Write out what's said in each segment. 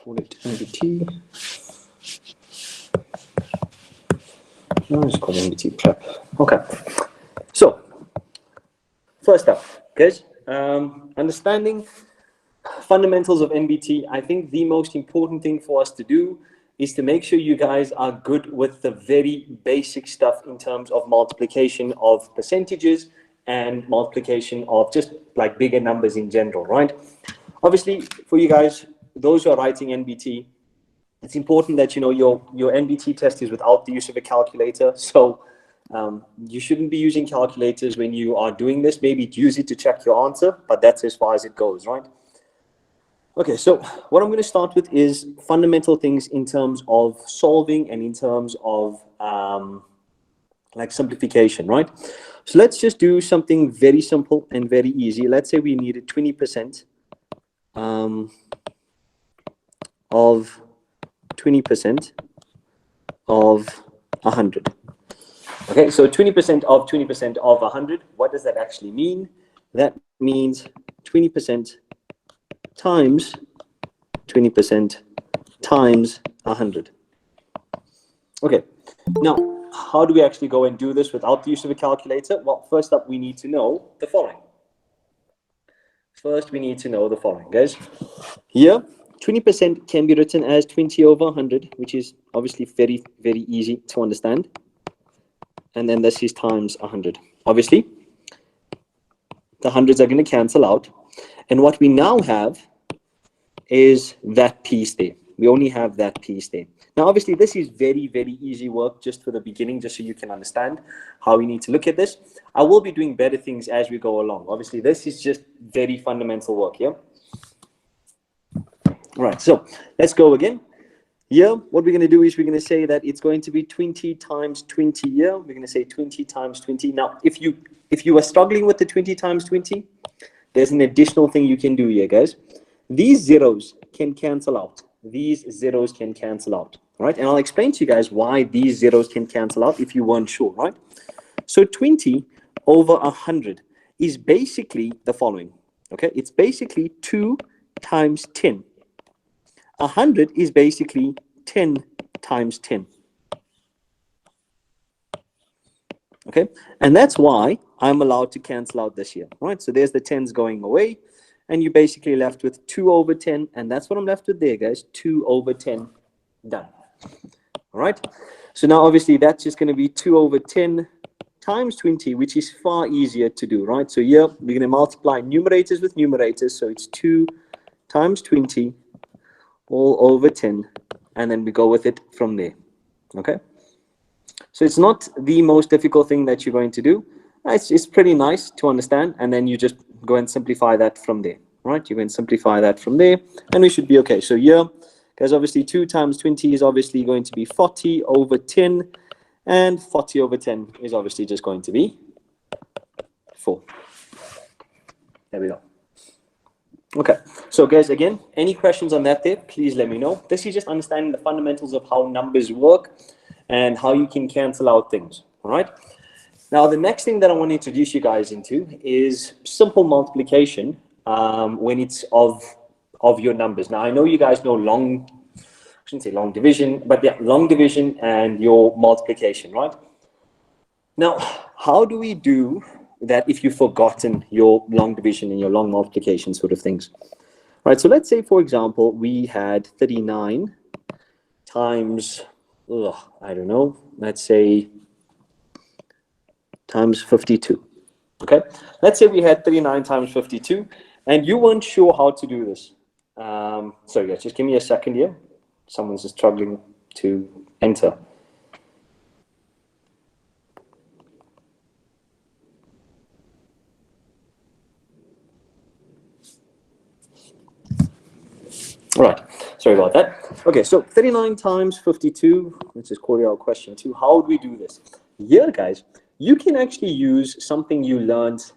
call it NBT. Let's call it NBT prep. Okay. So, first up, guys, understanding fundamentals of NBT. I think the most important thing for us to do is to make sure you guys are good with the very basic stuff in terms of multiplication of percentages and multiplication of just like bigger numbers in general, right? Obviously, for you guys, those who are writing NBT, it's important that you know your NBT test is without the use of a calculator. So you shouldn't be using calculators when you are doing this. Maybe use it to check your answer, but that's as far as it goes, right? Okay, so what I'm going to start with is fundamental things in terms of solving and in terms of like simplification, right? So let's just do something very simple and very easy. Let's say we needed 20% of 20% of 100. Okay, so 20% of 100. What does that actually mean? That means 20% times 20% times 100. Okay, now how do we actually go and do this without the use of a calculator? Well, first up, we need to know the following. First, we need to know the following, guys. Here, 20% can be written as 20 over 100, which is obviously very, very easy to understand. And then this is times 100. Obviously, the hundreds are going to cancel out. And what we now have is that piece there. We only have that piece there. Now, obviously, this is very, very easy work just for the beginning, just so you can understand how we need to look at this. I will be doing better things as we go along. Obviously, this is just very fundamental work, yeah? All right, so let's go again. Here, what we're going to do is we're going to say that it's going to be 20 times 20 here. We're going to say 20 times 20. Now, if you are struggling with the 20 times 20, there's an additional thing you can do here, guys. These zeros can cancel out. These zeros can cancel out, right? And I'll explain to you guys why these zeros can cancel out if you weren't sure, right? So 20 over 100 is basically the following, okay? It's basically 2 times 10. 100 is basically 10 times 10. Okay, and that's why I'm allowed to cancel out this here, right? So there's the 10s going away, and you're basically left with 2 over 10, and that's what I'm left with there, guys. 2 over 10, done. All right, so now obviously that's just going to be 2 over 10 times 20, which is far easier to do, right? So here we're going to multiply numerators with numerators, so it's 2 times 20 all over 10, and then we go with it from there. Okay, so it's not the most difficult thing that you're going to do. It's pretty nice to understand, and then you just go and simplify that from there, right? You can simplify that from there, and we should be okay. So here, because obviously 2 times 20 is obviously going to be 40 over 10, and 40 over 10 is obviously just going to be 4. There we go. Okay, so guys, again, any questions on that there, please let me know. This is just understanding the fundamentals of how numbers work and how you can cancel out things, all right? Now, the next thing that I want to introduce you guys into is simple multiplication when it's of your numbers. Now, I know you guys know I shouldn't say long division, but yeah, long division and your multiplication, right? Now, how do we do that if you've forgotten your long division and your long multiplication sort of things? Right, so let's say, for example, we had 39 times, I don't know, let's say times 52. Okay, let's say we had 39 times 52, and you weren't sure how to do this. Sorry guys, just give me a second here. Someone's just struggling to enter. All right, sorry about that. Okay, so 39 times 52, let's just call it our question 2. How would we do this? Yeah, guys, you can actually use something you learned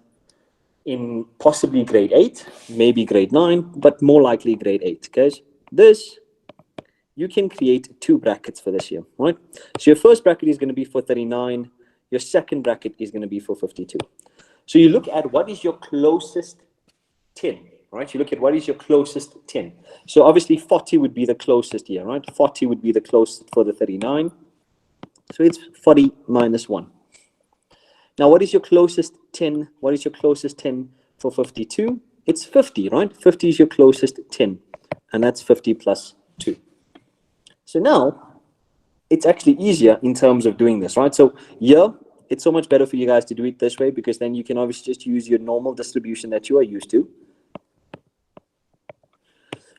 in possibly grade 8, maybe grade 9, but more likely grade 8, guys. This, you can create 2 brackets for this here, right? So your first bracket is going to be for 39. Your second bracket is going to be for 52. So you look at what is your closest 10, right? You look at what is your closest 10. So obviously 40 would be the closest here, right? 40 would be the closest for the 39. So it's 40 minus 1. Now, what is your closest 10? What is your closest 10 for 52? It's 50, right? 50 is your closest 10, and that's 50 plus 2. So now, it's actually easier in terms of doing this, right? So here, it's so much better for you guys to do it this way, because then you can obviously just use your normal distribution that you are used to.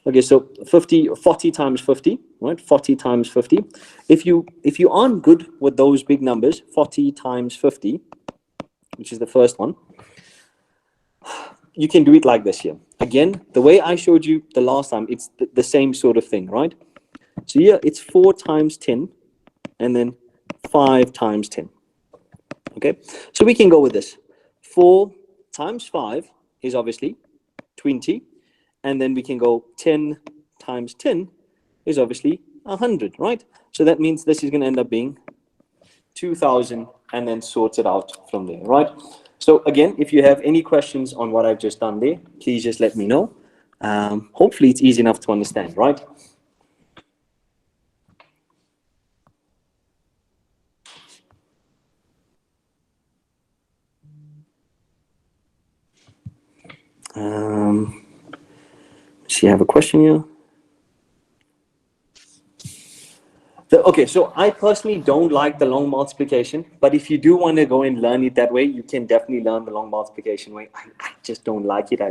Okay, so 40 times 50, right? 40 times 50. If you aren't good with those big numbers, 40 times 50, which is the first one, you can do it like this here. Again, the way I showed you the last time, it's the same sort of thing, right? So here, it's 4 times 10, and then 5 times 10. Okay, so we can go with this. 4 times 5 is obviously 20. And then we can go 10 times 10 is obviously 100, right? So that means this is going to end up being 2,000 and then sort it out from there, right? So again, if you have any questions on what I've just done there, please just let me know. Hopefully it's easy enough to understand, right? See, I have a question here. Okay, so I personally don't like the long multiplication, but if you do want to go and learn it that way, you can definitely learn the long multiplication way. I just don't like it.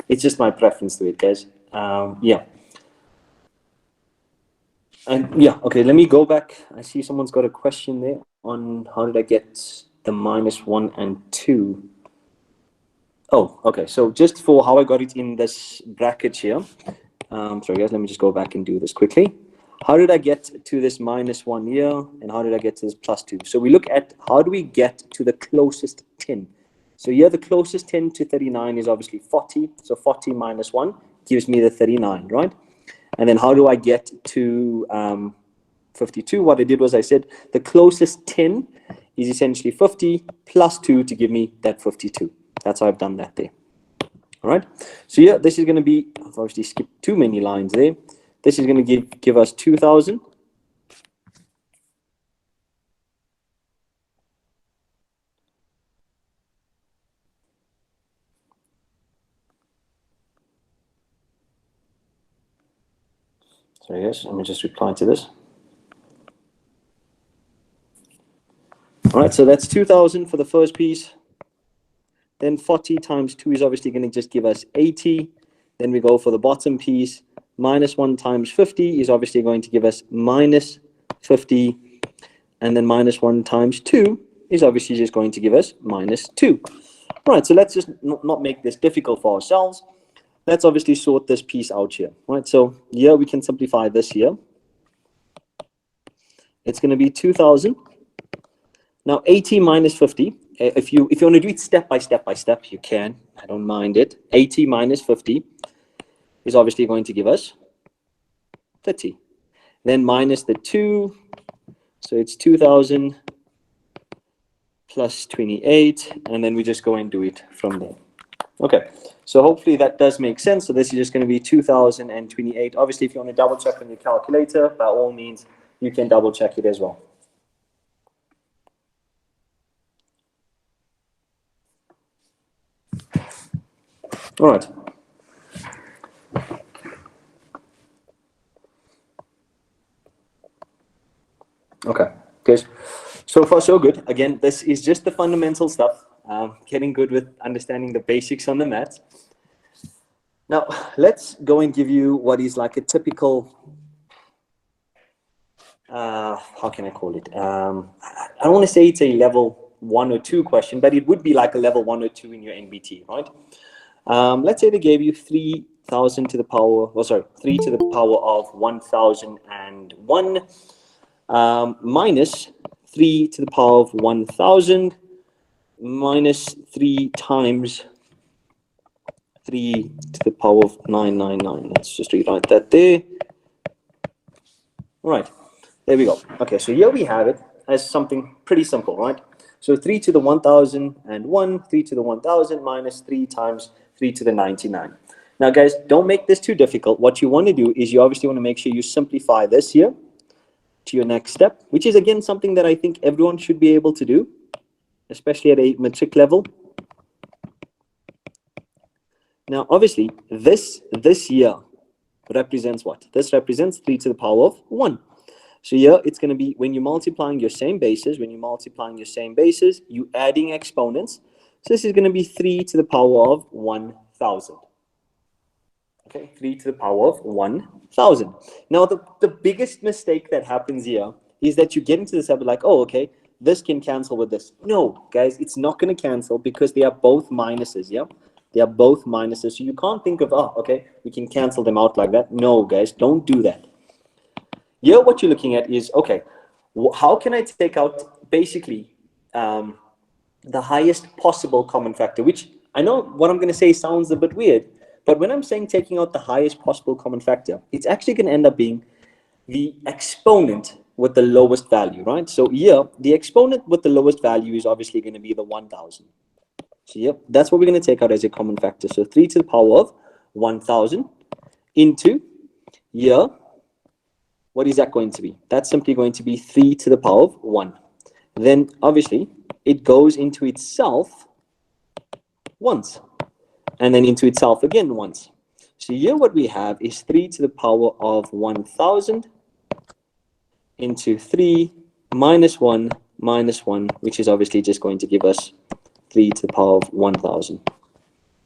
It's just my preference to it, guys. Yeah. And yeah, okay, let me go back. I see someone's got a question there on how did I get the -1 and 2. Oh, okay, so just for how I got it in this bracket here. Sorry, guys, let me just go back and do this quickly. How did I get to this -1 here, and how did I get to this +2? So we look at how do we get to the closest 10. So here the closest 10 to 39 is obviously 40. So 40 minus 1 gives me the 39, right? And then how do I get to 52? What I did was I said the closest 10 is essentially 50 plus 2 to give me that 52. That's how I've done that there. All right. So yeah, this is going to be, I've obviously skipped too many lines there. This is going to give us 2,000. So yes, let me just reply to this. All right, so that's 2,000 for the first piece. Then 40 times 2 is obviously going to just give us 80. Then we go for the bottom piece. -1 times 50 is obviously going to give us -50. And then -1 times 2 is obviously just going to give us -2. All right, so let's just not make this difficult for ourselves. Let's obviously sort this piece out here. All right, so here we can simplify this here. It's going to be 2,000. Now 80 minus 50. If you want to do it step by step, you can. I don't mind it. 80 minus 50 is obviously going to give us 30. Then minus the 2. So it's 2,000 plus 28. And then we just go and do it from there. Okay. So hopefully that does make sense. So this is just going to be 2,028. Obviously, if you want to double check on your calculator, by all means, you can double check it as well. All right. Okay. Good. So far, so good. Again, this is just the fundamental stuff. Getting good with understanding the basics on the math. Now, let's go and give you what is like a typical, how can I call it? I don't want to say it's a level 1 or 2 question, but it would be like a level 1 or 2 in your NBT, right? Let's say they gave you 3,000 to the power, 3 to the power of 1,001 minus 3 to the power of 1,000 minus 3 times 3 to the power of 999. Let's just rewrite that there. All right, there we go. Okay, so here we have it as something pretty simple, right? So 3 to the 1,001, 3 to the 1,000 minus 3 times 3 to the 99. Now, guys, don't make this too difficult. What you want to do is you obviously want to make sure you simplify this here to your next step, which is, again, something that I think everyone should be able to do, especially at a matric level. Now, obviously, this here represents what? This represents 3 to the power of 1. So here, it's going to be when you're multiplying your same bases, you're adding exponents. So this is going to be 3 to the power of 1,000. Okay, 3 to the power of 1,000. Now, the biggest mistake that happens here is that you get into this habit like, oh, okay, this can cancel with this. No, guys, it's not going to cancel because they are both minuses, yeah? They are both minuses. So you can't think of, oh, okay, we can cancel them out like that. No, guys, don't do that. Here, what you're looking at is, okay, how can I take out basically the highest possible common factor, which I know what I'm going to say sounds a bit weird, but when I'm saying taking out the highest possible common factor, it's actually going to end up being the exponent with the lowest value, right? So here, the exponent with the lowest value is obviously going to be the 1,000. So yep, that's what we're going to take out as a common factor. So 3 to the power of 1,000 into here, what is that going to be? That's simply going to be 3 to the power of 1. Then obviously it goes into itself once, and then into itself again once. So here what we have is 3 to the power of 1,000 into 3 minus 1 minus 1, which is obviously just going to give us 3 to the power of 1,000.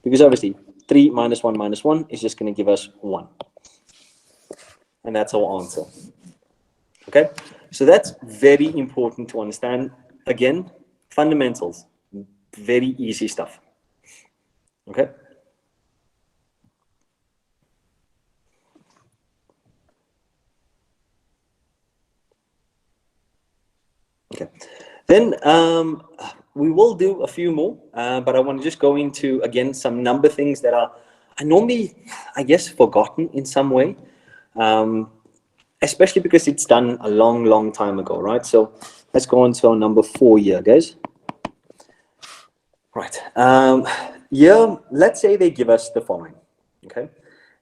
Because obviously 3 minus 1 is just going to give us 1. And that's our answer. Okay? So that's very important to understand. Again, fundamentals. Very easy stuff. Okay? Okay. Then we will do a few more, but I want to just go into, again, some number things that are normally, I guess, forgotten in some way, especially because it's done a long, long time ago, right? So let's go on to our number 4 here, guys. Right. Here, let's say they give us the following, okay?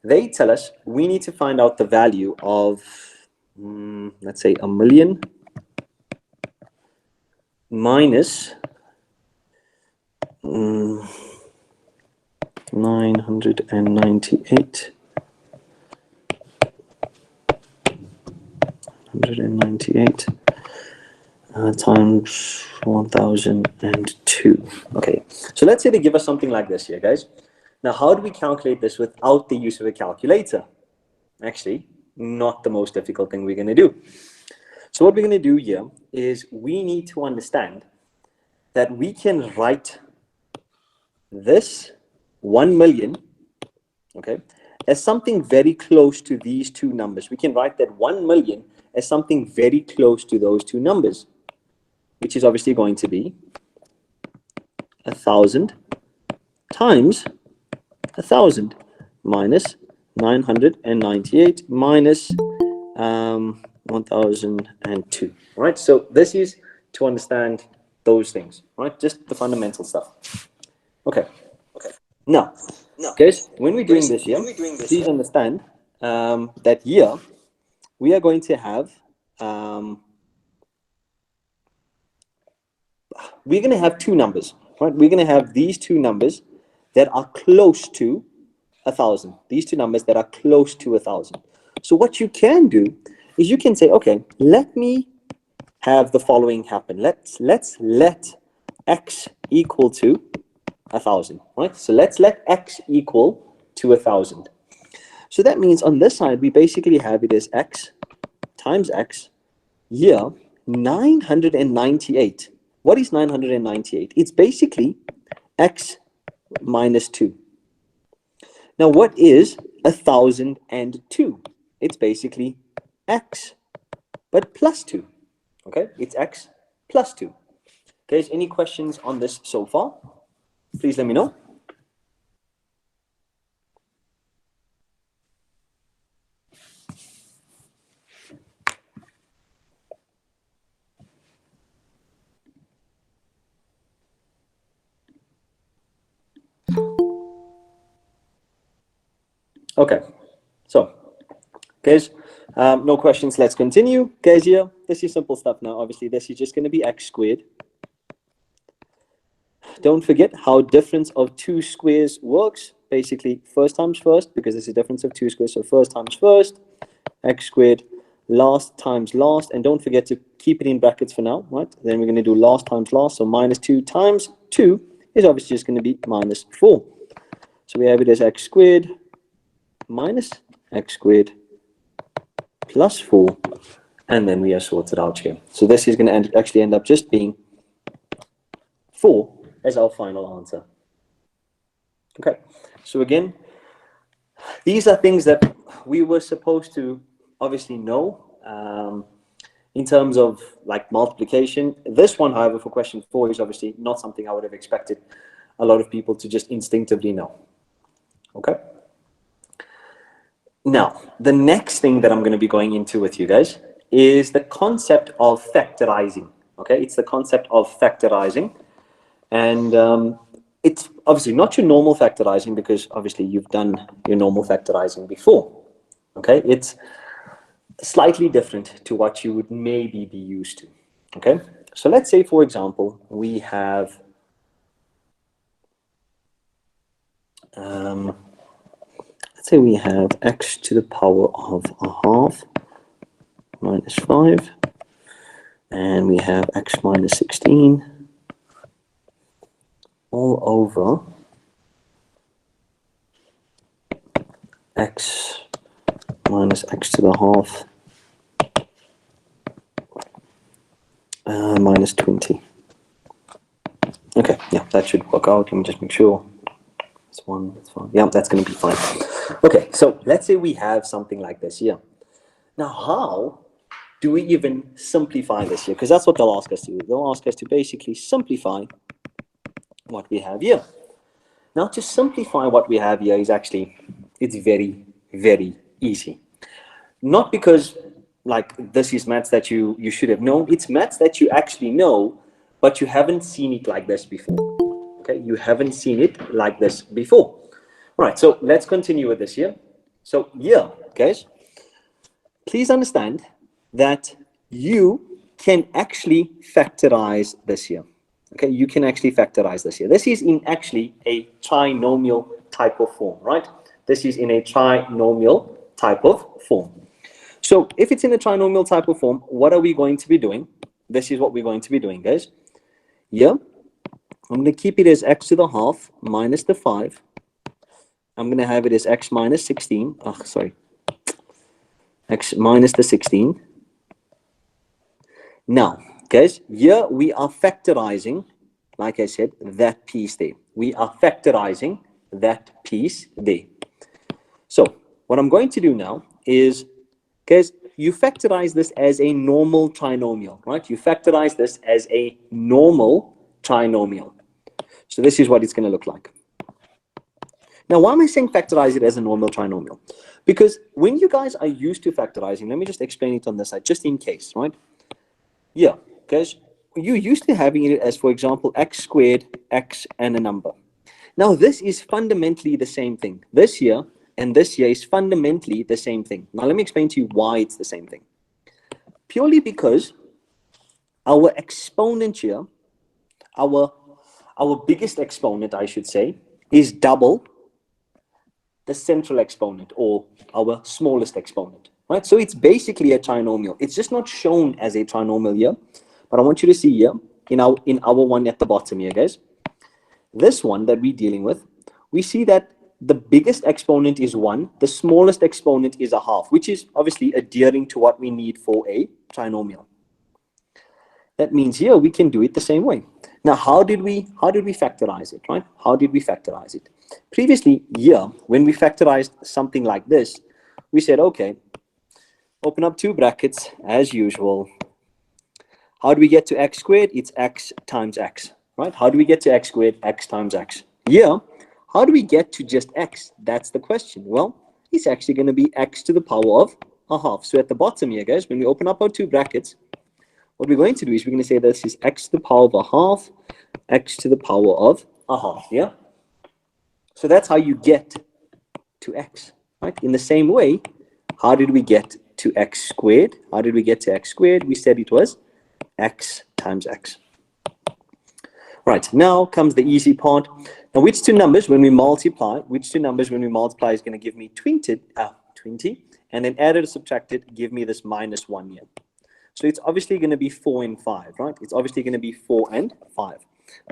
They tell us we need to find out the value of, let's say, 1,000,000 minus 998 times 1,002. Okay, so let's say they give us something like this here, guys. Now, how do we calculate this without the use of a calculator? Actually, not the most difficult thing we're going to do. So what we're going to do here is we need to understand that we can write this 1,000,000, okay, as something very close to these two numbers. We can write that 1,000,000 as something very close to those two numbers, which is obviously going to be 1,000 times 1,000 minus 998 minus 1,002. Right? So this is to understand those things, right? Just the fundamental stuff. Okay. Now, guys, when we're doing this here, please understand that here we are going to have we're going to have two numbers, right? We're going to have these two numbers that are close to 1,000. These two numbers that are close to 1,000. So what you can do is you can say, okay, let me have the following happen. Let's let x equal to 1,000, right? So let's let x equal to 1,000. So that means on this side, we basically have it as x times x. Here, 998. What is 998? It's basically x minus 2. Now, what is 1,002? It's basically x, but plus 2. Okay, it's x plus 2. Okay, any questions on this so far? Please let me know. Okay, so guys, no questions. Let's continue. Guys, here, this is simple stuff now. Obviously, this is just going to be x squared. Don't forget how difference of two squares works. Basically, first times first, because this is difference of two squares. So first times first, x squared, last times last. And don't forget to keep it in brackets for now, right? Then we're going to do last times last. So minus 2 times 2 is obviously just going to be minus 4. So we have it as x squared minus x squared plus 4. And then we are sorted out here. So this is going to actually end up just being 4 as our final answer. Okay, so again, these are things that we were supposed to obviously know in terms of like multiplication. This one, however, for question 4 is obviously not something I would have expected a lot of people to just instinctively know. Okay. Now, the next thing that I'm going to be going into with you guys is the concept of factorizing. Okay, it's the concept of factorizing. And it's obviously not your normal factorizing, because obviously you've done your normal factorizing before. Okay, it's slightly different to what you would maybe be used to. Okay, so let's say, for example, we have let's say we have x to the power of a half minus 5, and we have x minus 16 all over x minus x to the half minus 20. Okay, yeah, that should work out. Let me just make sure. That's 1, that's fine. Yeah, that's going to be fine. Okay, so let's say we have something like this here. Now, how do we even simplify this here? Because that's what they'll ask us to do. They'll ask us to basically simplify what we have here. Now, to simplify what we have here is actually, it's very, very easy. Not because like this is maths that you should have known. It's maths that you actually know, but you haven't seen it like this before. Okay, you haven't seen it like this before. All right, so let's continue with this here. So here, guys, please understand that you can actually factorize this here. Okay, you can actually factorize this here. This is in actually a trinomial type of form, right? This is in a trinomial type of form. So if it's in a trinomial type of form, what are we going to be doing? This is what we're going to be doing, guys. Here, I'm going to keep it as x to the half minus the 5. I'm going to have it as x minus 16. Oh, sorry. X minus the 16. Now, guys, here we are factorizing, like I said, that piece there. We are factorizing that piece there. So what I'm going to do now is, guys, you factorize this as a normal trinomial, right? You factorize this as a normal trinomial. So this is what it's going to look like. Now, why am I saying factorize it as a normal trinomial? Because when you guys are used to factorizing, let me just explain it on this side, just in case, right? Yeah, guys, you're used to having it as, for example, x squared, x, and a number. Now, this is fundamentally the same thing. This here and this here is fundamentally the same thing. Now, let me explain to you why it's the same thing. Purely because our exponent here, our biggest exponent, I should say, is double the central exponent, or our smallest exponent, right? So it's basically a trinomial. It's just not shown as a trinomial here, but I want you to see here in our one at the bottom here, guys. This one that we're dealing with, we see that the biggest exponent is 1, the smallest exponent is a half, which is obviously adhering to what we need for a trinomial. That means here we can do it the same way. Now, how did we factorize it, right? How did we factorize it? Previously, here, when we factorized something like this, we said, okay, open up 2 brackets as usual. How do we get to x squared? It's x times x, right? How do we get to x squared? X times x. Here, how do we get to just x? That's the question. Well, it's actually going to be x to the power of a half. So at the bottom here, guys, when we open up our 2 brackets, what we're going to do is we're going to say this is x to the power of a half, x to the power of a half, yeah? So that's how you get to x. right? In the same way, how did we get to x squared? How did we get to x squared? We said it was x times x. Right, now comes the easy part. Now, which two numbers when we multiply is going to give me 20, and then added or subtracted, give me this -1 here. So it's obviously going to be 4 and 5, right? It's obviously going to be 4 and 5.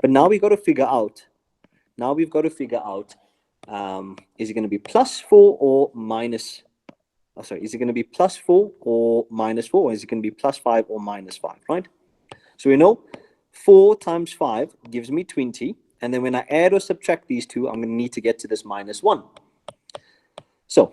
But now we've got to figure out, is it going to be +4 or minus, is it going to be +4 or -4, or is it going to be +5 or -5, right? So we know 4 times 5 gives me 20, and then when I add or subtract these two, I'm going to need to get to this -1. So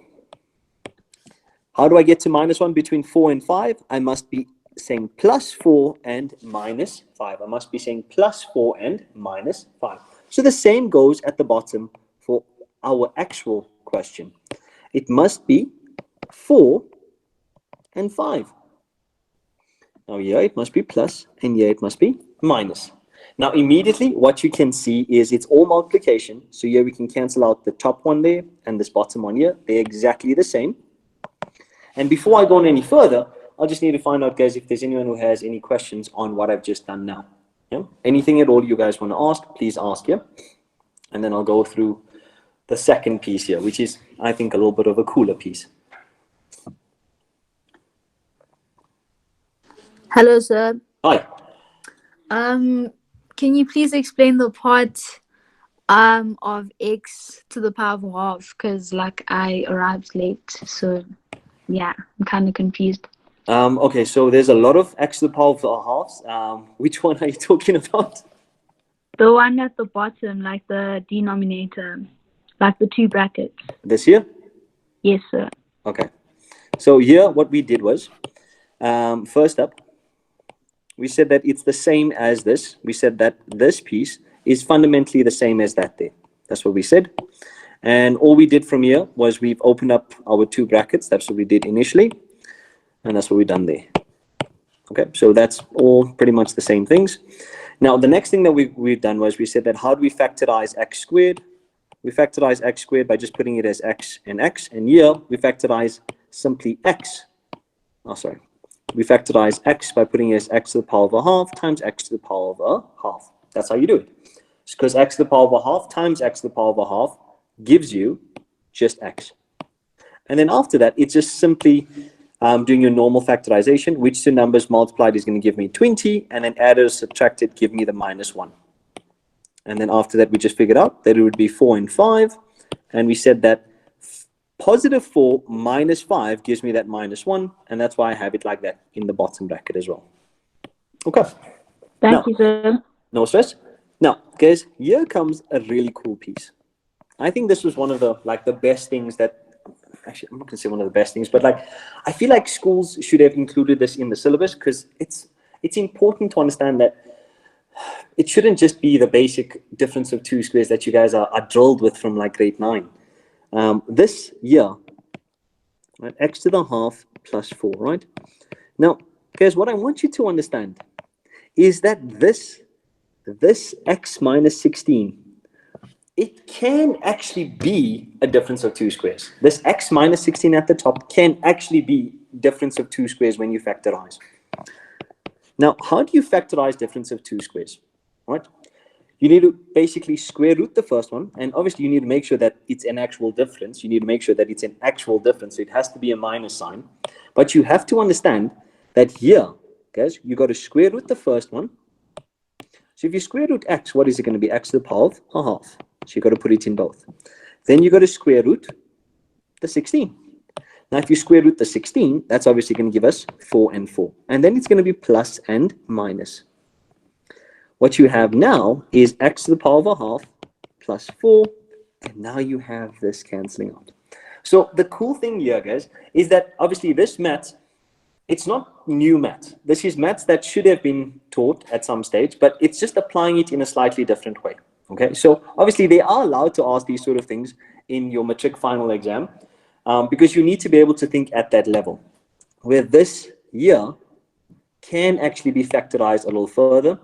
how do I get to -1 between 4 and 5? I must be saying +4 and -5. I must be saying +4 and -5. So the same goes at the bottom for our actual question. It must be 4 and 5. Now here it must be plus, and here it must be minus. Now immediately what you can see is it's all multiplication. So here we can cancel out the top one there and this bottom one here. They're exactly the same. And before I go on any further, I'll just need to find out, guys, if there's anyone who has any questions on what I've just done now. Yeah? Anything at all you guys want to ask, please ask here. And then I'll go through the second piece here, which is, I think, a little bit of a cooler piece. Hello, sir. Hi. Can you please explain the part of x to the power of half? Because like I arrived late, so yeah, I'm kind of confused. Okay, so there's a lot of x to the power of halves. Which one are you talking about? The one at the bottom, like the denominator, like the two brackets. This here? Yes, sir. Okay. So here, what we did was, first up, we said that it's the same as this. We said that this piece is fundamentally the same as that there. That's what we said. And all we did from here was we've opened up our two brackets. That's what we did initially. And that's what we've done there. Okay, so that's all pretty much the same things. Now, the next thing that we've done was we said that how do we factorize x squared? We factorize x squared by just putting it as x. And here we factorize simply x. We factorize x by putting it as x to the power of a half times x to the power of a half. That's how you do it. It's because x to the power of a half times x to the power of a half gives you just x. And then after that, it's just simply doing your normal factorization. Which two numbers multiplied is going to give me 20, and then added or subtracted give me the -1. And then after that, we just figured out that it would be 4 and 5. And we said that +4 minus 5 gives me that -1. And that's why I have it like that in the bottom bracket as well. Okay. Thank you, sir. No stress. Now, guys, here comes a really cool piece. I think this was one of the best things that, actually, I'm not going to say one of the best things, but I feel like schools should have included this in the syllabus, because it's important to understand that it shouldn't just be the basic difference of two squares that you guys are drilled with from like grade 9. This here, right, x to the half plus 4, right? Now, guys, what I want you to understand is that this x minus 16, it can actually be a difference of two squares. This x minus 16 at the top can actually be difference of two squares when you factorize. Now, how do you factorize difference of two squares? Right? You need to basically square root the first one, and obviously you need to make sure that it's an actual difference. You need to make sure that it's an actual difference. So it has to be a minus sign. But you have to understand that here, guys, you got to square root the first one. So if you square root x, what is it going to be? X to the power of a half. So you got to put it in both. Then you got to square root the 16. Now, if you square root the 16, that's obviously going to give us 4 and 4. And then it's going to be plus and minus. What you have now is x to the power of a half plus 4. And now you have this cancelling out. So the cool thing here, guys, is that obviously this math, it's not new math. This is maths that should have been taught at some stage, but it's just applying it in a slightly different way. Okay, so obviously they are allowed to ask these sort of things in your matric final exam, because you need to be able to think at that level, where this here can actually be factorized a little further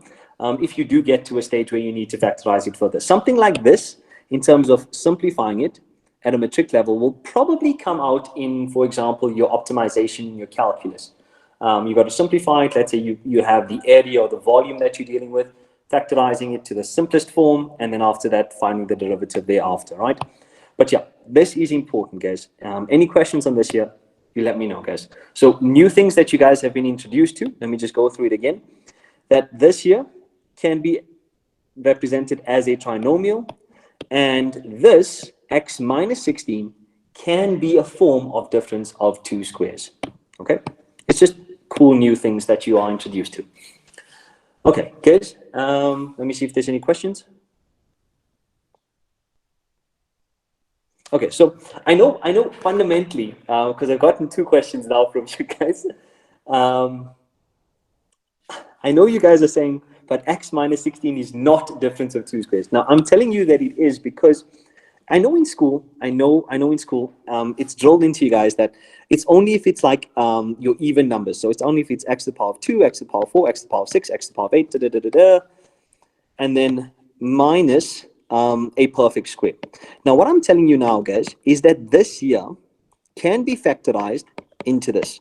if you do get to a stage where you need to factorize it further. Something like this, in terms of simplifying it at a matric level will probably come out in, for example, your optimization in your calculus. You've got to simplify it. Let's say you have the area or the volume that you're dealing with, factorizing it to the simplest form, and then after that, finding the derivative thereafter, right? But yeah, this is important, guys. Any questions on this here, you let me know, guys. So new things that you guys have been introduced to, let me just go through it again, that this here can be represented as a trinomial, and this x minus 16 can be a form of difference of two squares, okay? It's just cool new things that you are introduced to. Okay, guys, let me see if there's any questions. Okay, so I know fundamentally, because I've gotten 2 questions now from you guys. I know you guys are saying, but x minus 16 is not difference of two squares. Now, I'm telling you that it is because I know in school, it's drilled into you guys that it's only if it's like your even numbers. So it's only if it's x to the power of 2, x to the power of 4, x to the power of 6, x to the power of 8, and then minus a perfect square. Now, what I'm telling you now, guys, is that this here can be factorized into this.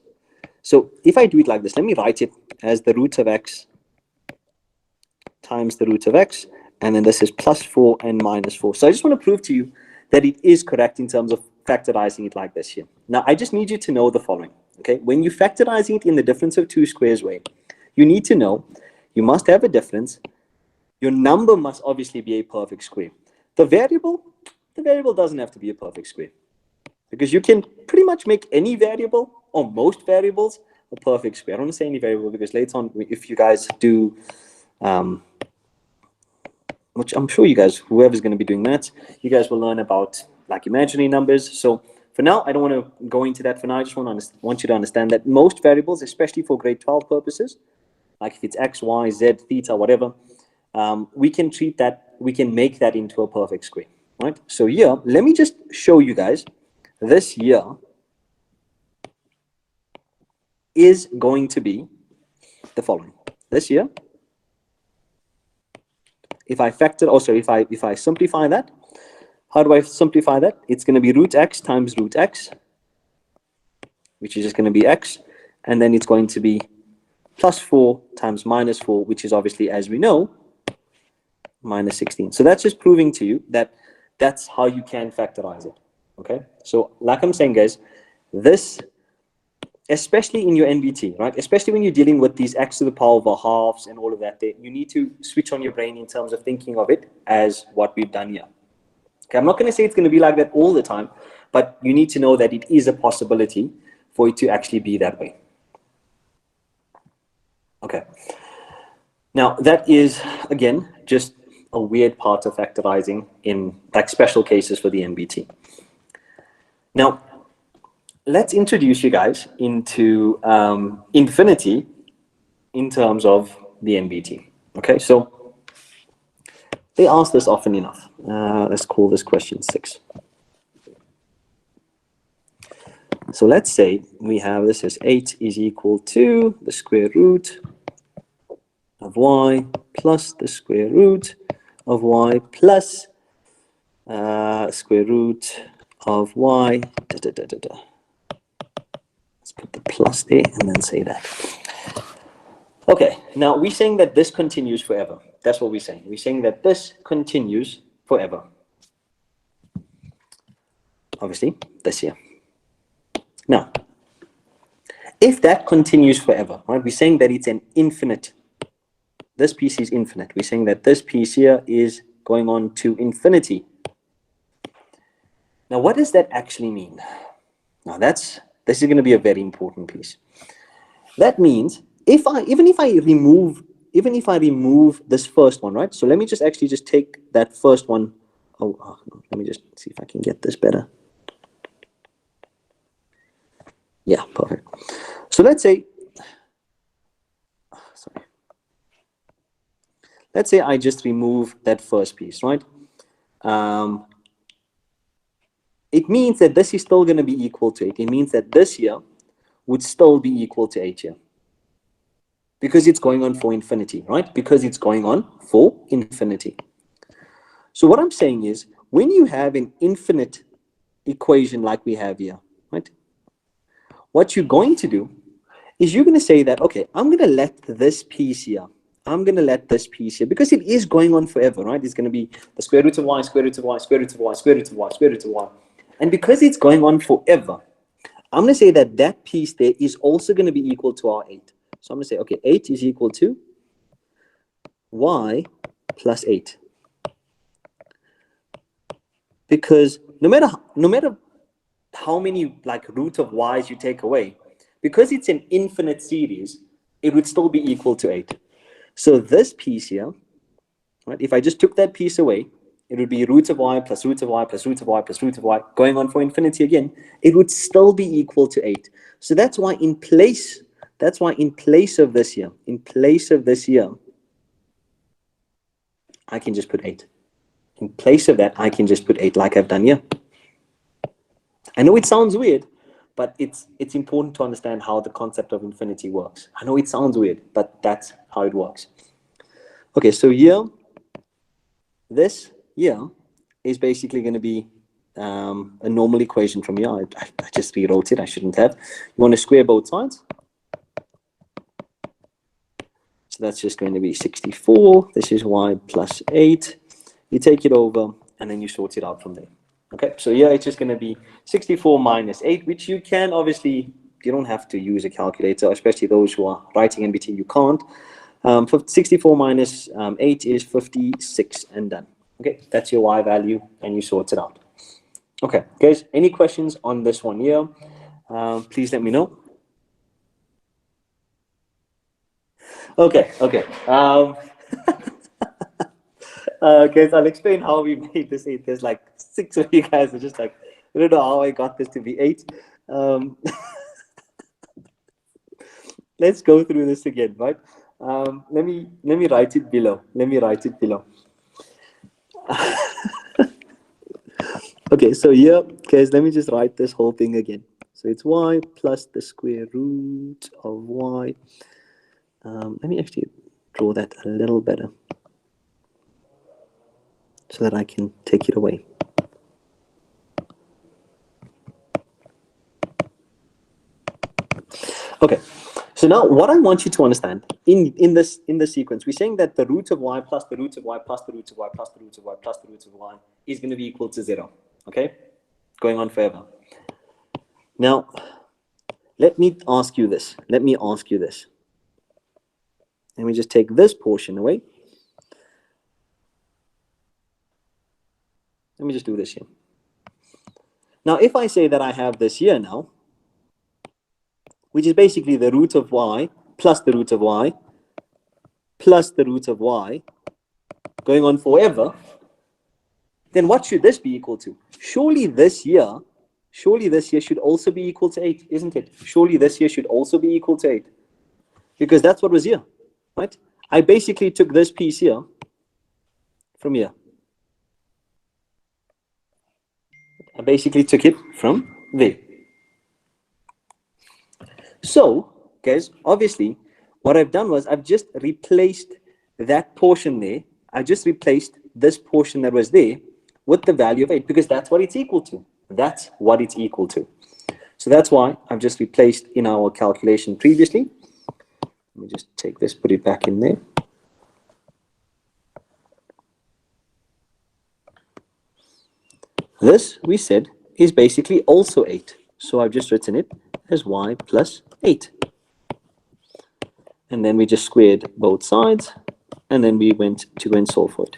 So if I do it like this, let me write it as the root of x times the root of x, and then this is plus 4 and minus 4. So I just want to prove to you that it is correct in terms of factorizing it like this here. Now, I just need you to know the following, okay? When you're factorizing it in the difference of two squares way, you need to know you must have a difference. Your number must obviously be a perfect square. The variable doesn't have to be a perfect square, because you can pretty much make any variable or most variables a perfect square. I don't want to say any variable because later on, if you guys do, which I'm sure you guys, whoever's going to be doing maths, you guys will learn about like imaginary numbers. So for now, I don't want to go into that for now. I just want you to understand that most variables, especially for grade 12 purposes, like if it's x, y, z, theta, whatever, we can treat that, we can make that into a perfect square, right? So here, let me just show you guys, this here is going to be the following. This here, if I factor, also if I simplify that, how do I simplify that? It's going to be root x times root x, which is just going to be x, and then it's going to be plus 4 times minus 4, which is obviously, as we know, minus 16. So that's just proving to you that that's how you can factorize it, okay? So like I'm saying, guys, this, especially in your NBT, right? Especially when you're dealing with these x to the power of halves and all of that, you need to switch on your brain in terms of thinking of it as what we've done here. Okay, I'm not going to say it's going to be like that all the time, but you need to know that it is a possibility for it to actually be that way. Okay. Now, that is, again, just a weird part of factorizing in like special cases for the NBT. Now, let's introduce you guys into infinity in terms of the NBT. Okay, so they ask this often enough. Let's call this question 6. So let's say we have this as 8 is equal to the square root of y plus the square root of y plus square root of y. Let's put the plus there and then say that. Okay, now we're saying that this continues forever. That's what we're saying. We're saying that this continues forever. Obviously, this here. Now, if that continues forever, right, we're saying that it's an infinite. This piece is infinite. We're saying that this piece here is going on to infinity. Now, what does that actually mean? Now, this is going to be a very important piece. That means even if I remove this first one, right? So let me just actually just take that first one. Oh, let me just see if I can get this better. Yeah, perfect. So let's say, let's say I just remove that first piece, right? It means that this is still going to be equal to 8. It means that this here would still be equal to 8 here. Because it's going on for infinity, right? Because it's going on for infinity. So what I'm saying is, when you have an infinite equation like we have here, right? What you're going to do is you're going to say that, okay, I'm going to let this piece here, I'm going to let this piece here, because it is going on forever, right? It's going to be the square root of y, square root of y, square root of y, square root of y, square root of y. And because it's going on forever, I'm going to say that that piece there is also going to be equal to our 8. So I'm going to say, okay, 8 is equal to y plus 8. Because no matter how many like root of y's you take away, because it's an infinite series, it would still be equal to 8. So this piece here, right, if I just took that piece away, it would be root of y plus root of y plus root of y plus root of y, going on for infinity again, it would still be equal to 8. So that's why in place of this here, I can just put 8. In place of that, I can just put 8 like I've done here. I know it sounds weird, but it's important to understand how the concept of infinity works. I know it sounds weird, but that's how it works. Okay, so here, this here is basically going to be a normal equation from here. I just rewrote it. I shouldn't have. You want to square both sides. So that's just going to be 64. This is y plus 8. You take it over, and then you sort it out from there. Okay, so here it's just going to be 64 minus 8, which you can obviously, you don't have to use a calculator, especially those who are writing NBT, you can't. 64 minus 8 is 56, and done. Okay, that's your y value, and you sort it out. Okay, guys, any questions on this one here? Please let me know. Okay. Okay, so I'll explain how we made this 8. There's like 6 of you guys are just like, I don't know how I got this to be 8. Let's go through this again, right? Let me write it below. Okay, so here, guys, let me just write this whole thing again. So it's y plus the square root of y. Let me actually draw that a little better so that I can take it away. Okay, so now what I want you to understand in this sequence, we're saying that the root of y plus the root of y plus the root of y plus the root of y plus the root of y is going to be equal to 0. Okay, going on forever. Now, let me ask you this. Let me just take this portion away. Let me just do this here. Now, if I say that I have this here now, which is basically the root of y plus the root of y plus the root of y, going on forever, then what should this be equal to? Surely this here should also be equal to 8, isn't it? Surely this here should also be equal to 8. Because that's what was here, right? I basically took this piece here from here. I basically took it from there. So, guys, obviously, what I've done was I've just replaced that portion there. I just replaced this portion that was there with the value of 8, because that's what it's equal to. That's what it's equal to. So that's why I've just replaced in our calculation previously. Let me just take this, put it back in there. This, we said, is basically also 8. So I've just written it as y plus 8. And then we just squared both sides, and then we went to go and solve for it.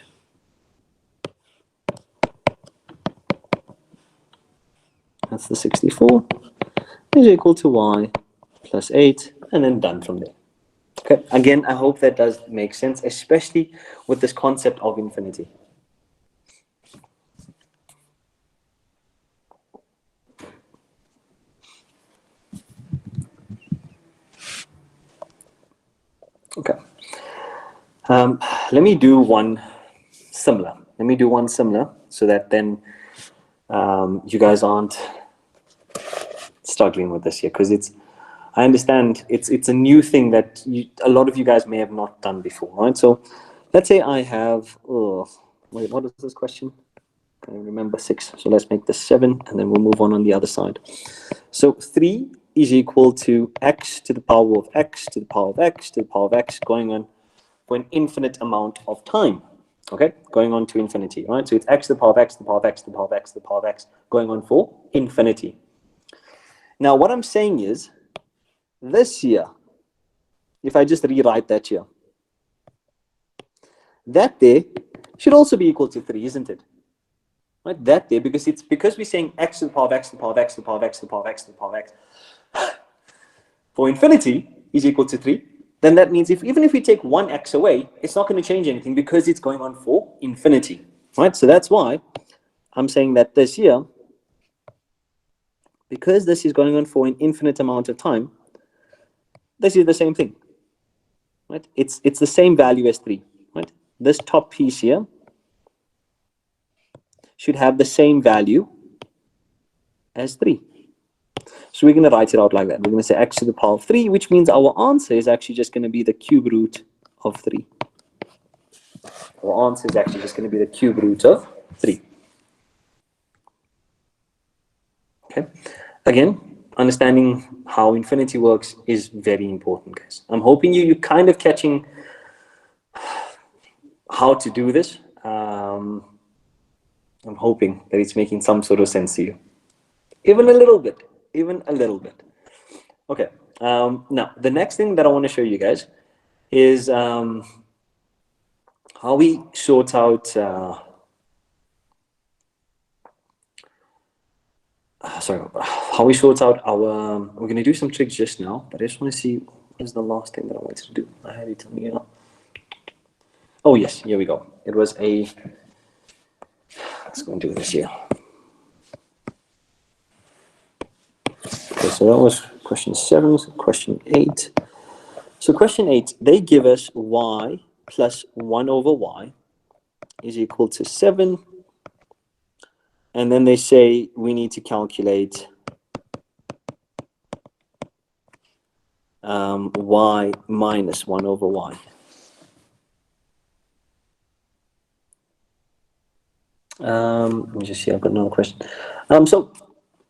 That's the 64 is equal to y plus 8, and then done from there. Okay, again, I hope that does make sense, especially with this concept of infinity. Okay. Let me do one similar. So that then you guys aren't struggling with this here, because I understand it's a new thing that a lot of you guys may have not done before, right? So let's say I have, wait, what is this question? Okay, remember 6. So let's make this 7, and then we'll move on the other side. So 3 is equal to x to the power of x to the power of x to the power of x, going on for an infinite amount of time. Okay, going on to infinity, right? So it's x to the power of x to the power of x to the power of x to the power of x, going on for infinity. Now, what I'm saying is, this here, if I just rewrite that here, that there should also be equal to 3, isn't it? Right, that there, because we're saying x to the power of x to the power of x to the power of x to the power of x to the power of x for infinity is equal to 3, then that means even if we take one x away, it's not going to change anything because it's going on for infinity, right? So that's why I'm saying that this here, because this is going on for an infinite amount of time, this is the same thing, right? It's the same value as 3, right? This top piece here should have the same value as 3. So we're going to write it out like that. We're going to say x to the power of 3, which means our answer is actually just going to be the cube root of 3. Our answer is actually just going to be the cube root of 3. Okay. Again, understanding how infinity works is very important, guys. I'm hoping you're kind of catching how to do this. I'm hoping that it's making some sort of sense to you. Even a little bit. Even a little bit. Okay. Now, the next thing that I want to show you guys is how we sort out how we sort out our we're going to do some tricks just now, but I just want to see what is the last thing that I wanted to do. I had it on here. Oh yes, here we go. It was a, let's go and do this here. Okay, so that was question 7. So question 8. So question 8, they give us y plus 1 over y is equal to 7. And then they say we need to calculate y minus 1 over y. Let me just see, I've got another question. So,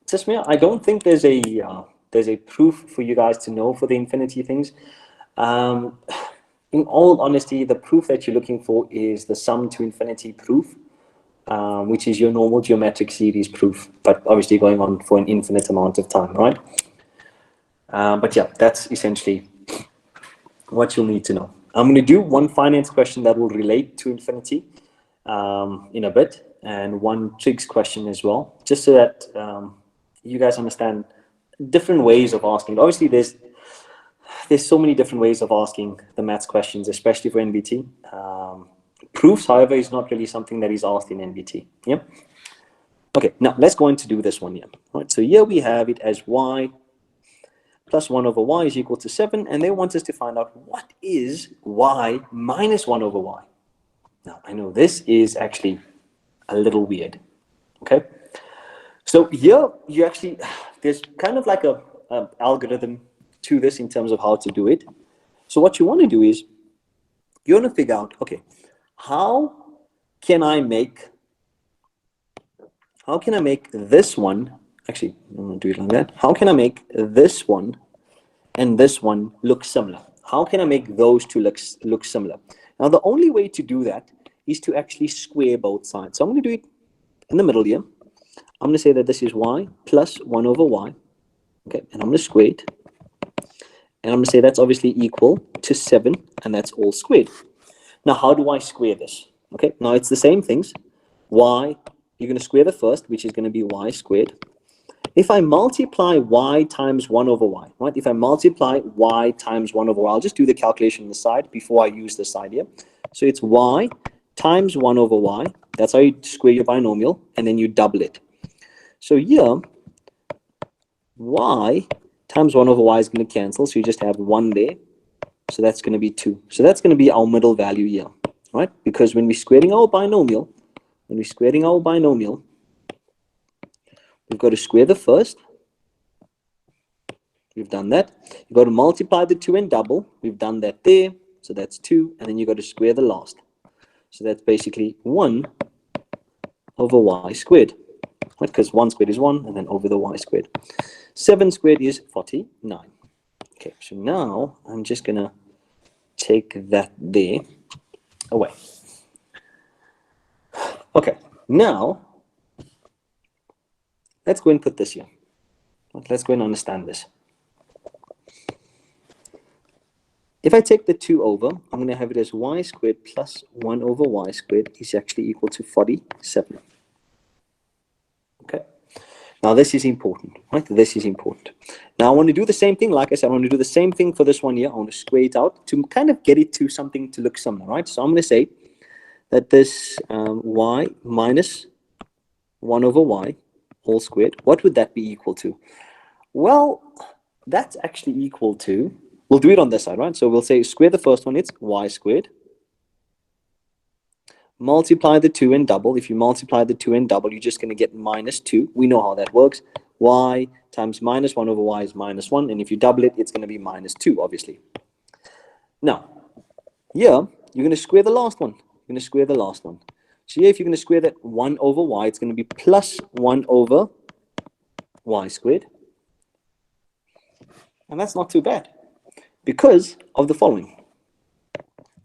Tasmia, I don't think there's a proof for you guys to know for the infinity things. In all honesty, the proof that you're looking for is the sum to infinity proof, which is your normal geometric series proof, but obviously going on for an infinite amount of time, right? But yeah, that's essentially what you'll need to know. I'm going to do one finance question that will relate to infinity in a bit, and one trigs question as well, just so that you guys understand different ways of asking. Obviously, there's so many different ways of asking the maths questions, especially for NBT. Proofs, however, is not really something that is asked in NBT. Yeah. Okay, now let's go on to do this one here. All right, so here we have it as y plus 1 over y is equal to 7, and they want us to find out what is y minus 1 over y. Now, I know this is actually a little weird, okay? So here, you actually, there's kind of like a algorithm to this in terms of how to do it. So what you want to do is, you want to figure out, okay, how can I make this one, actually, I'm going to do it like that. How can I make this one and this one look similar? How can I make those two look similar? Now, the only way to do that is to actually square both sides. So I'm going to do it in the middle here. I'm going to say that this is y plus 1 over y. Okay, and I'm going to square it. And I'm going to say that's obviously equal to 7, and that's all squared. Now, how do I square this? Okay, now it's the same things. Y, you're going to square the first, which is going to be y squared. If I multiply y times 1 over y, right? If I multiply y times 1 over y, I'll just do the calculation on the side before I use the side here. So it's y times 1 over y. That's how you square your binomial, and then you double it. So here, y times 1 over y is going to cancel, so you just have 1 there. So that's going to be 2. So that's going to be our middle value here, right? Because when we're squaring our binomial, we've got to square the first. We've done that. You've got to multiply the 2 and double. We've done that there. So that's 2. And then you've got to square the last. So that's basically 1 over y squared. Right? Because 1 squared is 1, and then over the y squared. 7 squared is 49. Okay, so now I'm just going to take that there away. Okay, now let's go and put this here. Let's go and understand this. If I take the 2 over, I'm going to have it as y squared plus 1 over y squared is actually equal to 47. Okay. Now this is important, right? This is important. Now I want to do the same thing. Like I said, I want to do the same thing for this one here. I want to square it out to kind of get it to something to look similar, right? So I'm going to say that this y minus 1 over y all squared, what would that be equal to? Well, that's actually equal to, we'll do it on this side, right? So we'll say square the first one, it's y squared. Multiply the 2 and double. If you multiply the 2 and double, you're just going to get minus 2. We know how that works. Y times minus 1 over y is minus 1. And if you double it, it's going to be minus 2, obviously. Now, here, you're going to square the last one. You're going to square the last one. So here, if you're going to square that 1 over y, it's going to be plus 1 over y squared. And that's not too bad because of the following.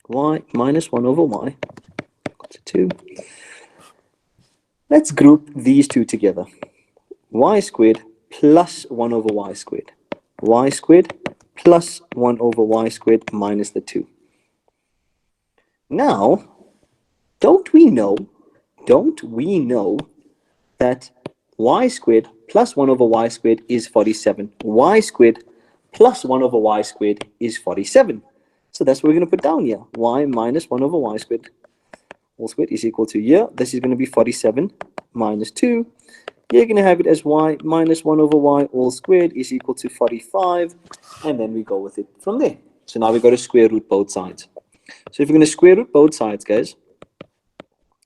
Y minus 1 over y equal to 2. Let's group these two together. Y squared plus 1 over y squared. Y squared plus 1 over y squared minus the 2. Now, don't we know that y squared plus 1 over y squared is 47? Y squared plus 1 over y squared is 47. So that's what we're going to put down here. Y minus 1 over y squared all squared is equal to here. This is going to be 47 minus 2. You're going to have it as y minus 1 over y all squared is equal to 45. And then we go with it from there. So now we've got to square root both sides. So if you're going to square root both sides, guys,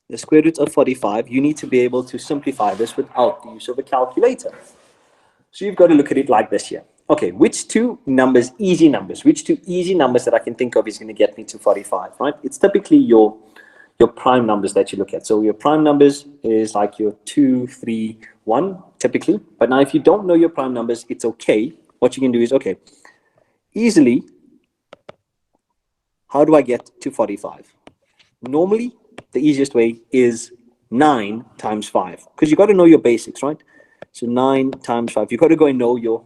the square root of 45, you need to be able to simplify this without the use of a calculator. So you've got to look at it like this here. Okay, which two numbers, easy numbers, which two easy numbers that I can think of is going to get me to 45, right? It's typically your prime numbers that you look at. So your prime numbers is like your 2, 3, 1, typically. But now if you don't know your prime numbers, it's okay. What you can do is, okay, easily, how do I get to 45? Normally, the easiest way is 9 times 5. Because you've got to know your basics, right? So 9 times 5. You've got to go and know your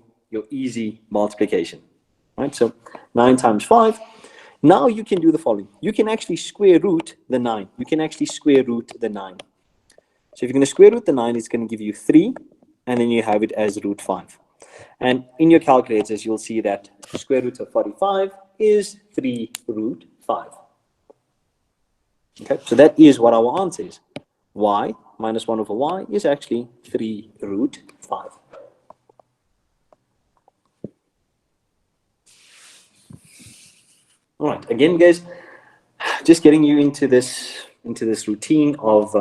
easy multiplication, right? So 9 times 5. Now you can do the following. You can actually square root the 9. You can actually square root the 9. So if you're going to square root the 9, it's going to give you 3, and then you have it as root 5. And in your calculators, you'll see that square root of 45 is 3 root 5. Okay, so that is what our answer is. Y minus 1 over y is actually 3 root 5. All right, again, guys, just getting you into this routine of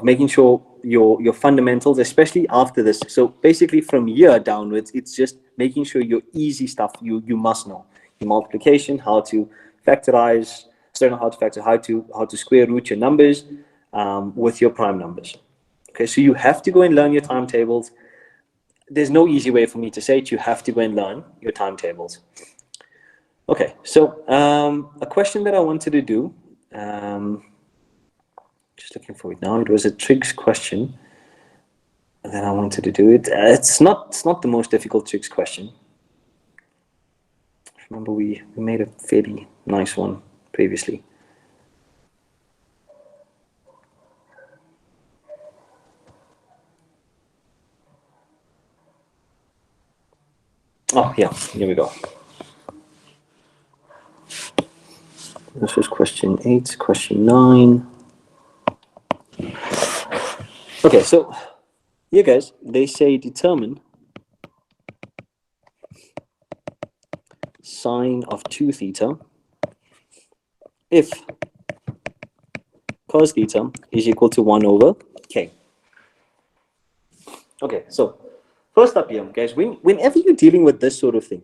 making sure your fundamentals, especially after this. So basically, from here downwards, it's just making sure your easy stuff you must know. Your multiplication, how to factorize, how to square root your numbers with your prime numbers. Okay, so you have to go and learn your timetables. There's no easy way for me to say it. You have to go and learn your timetables. Okay, so a question that I wanted to do, just looking for it now. It was a Triggs question that I wanted to do it. It's not the most difficult Triggs question. Remember, we made a fairly nice one previously. Oh yeah, here we go. This was question 8, question 9. Okay, so here, guys, they say determine sine of 2 theta if cos theta is equal to 1 over k. Okay, so first up here, guys, whenever you're dealing with this sort of thing,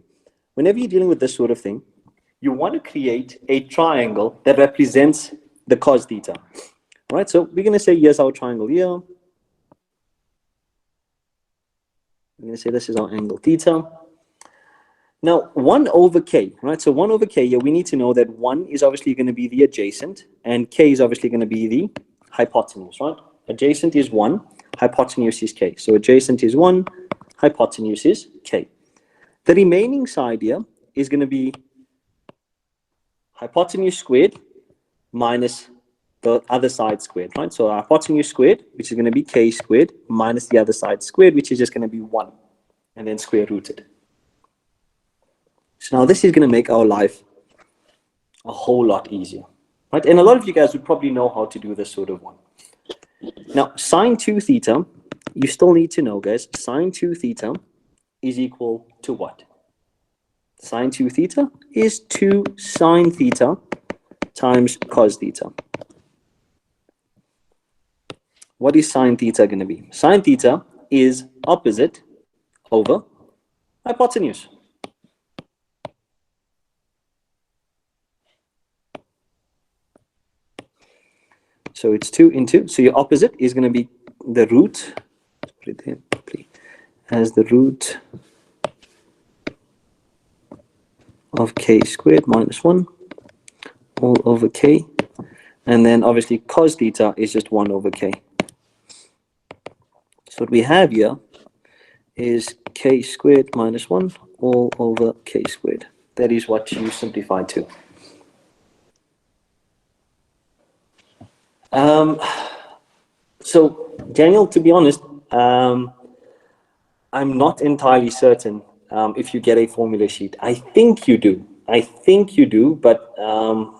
you want to create a triangle that represents the cos theta. All right, so we're going to say here's our triangle here. We're going to say this is our angle theta. Now, 1 over k, right? So 1 over k here, we need to know that 1 is obviously going to be the adjacent, and k is obviously going to be the hypotenuse, right? Adjacent is 1, hypotenuse is k. So adjacent is 1, hypotenuse is k. The remaining side here is going to be hypotenuse squared minus the other side squared, right? So our hypotenuse squared, which is going to be k squared, minus the other side squared, which is just going to be 1, and then square rooted. So now this is going to make our life a whole lot easier, right? And a lot of you guys would probably know how to do this sort of one. Now, sine 2 theta, you still need to know, guys, sine 2 theta is equal to what? Sine 2 theta is 2 sine theta times cos theta. What is sine theta going to be? Sine theta is opposite over hypotenuse. So it's 2 into, so your opposite is going to be the root, put it there as the root of k squared minus 1 all over k. And then obviously cos theta is just 1 over k. So what we have here is k squared minus 1 all over k squared. That is what you simplify to. So Daniel, to be honest, I'm not entirely certain if you get a formula sheet. I think you do. But I'll